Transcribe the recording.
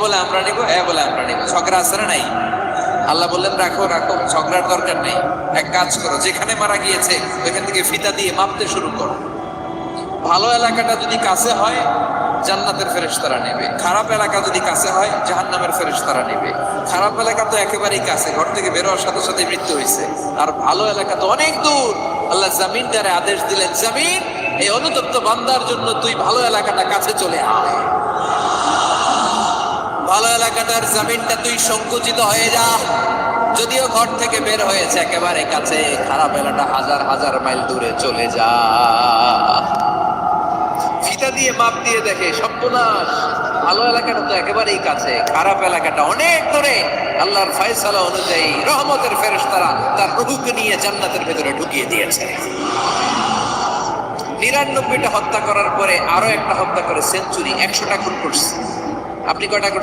বলে আমরা নিব, বলে আমরা নিব, ঝগড়া আছে না নাই? আল্লাহ বললেন রাখো রাখো, ঝগড়ার দরকার নেই। এক কাজ করো, যেখানে মারা গিয়েছে ওইখান থেকে ফিতা দিয়ে মাপতে শুরু করো। ভালো এলাকাটা যদি কাছে হয় জান্নাতের ফেরেশতারা নেবে, খারাপ এলাকা যদি কাছে হয় জাহান্নামের ফেরেশতারা নেবে। খারাপ এলাকা তো একেবারেই কাছে, ঘর থেকে বের হওয়ার সাথে সাথে মৃত্যু হয়েছে। আর ভালো এলাকা তো অনেক দূর। আল্লাহ জামিনদারে আদেশ দিলেন, জামিন এই অনুতপ্ত বান্দার জন্য তুই ভালো এলাকাটা কাছে চলে আয়। ভালো এলাকাটার জামিনটা তুই সংকুচিত হয়ে যা। যদিও ঘর থেকে বের হয়েছে একেবারে কাছে, খারাপ এলাকা হাজার হাজার মাইল দূরে চলে যা। ফিতা দিয়ে মাপ দিয়ে দেখে সর্বনাশ, ভালো এলাকাটা তো একেবারেই কাছে, খারাপ এলাকাটা অনেক দূরে। আল্লাহর ফয়সালা অনুযায়ী রহমতের ফেরেশতারা তার রূহকে নিয়ে জান্নাতের ভেতরে ঢুকিয়ে দিয়েছে। ৯৯টা হত্যা করার পরে আরো একটা হত্যা করে সেঞ্চুরি, ১০০টা খুন করছে। আপনি কয়টা করছেন?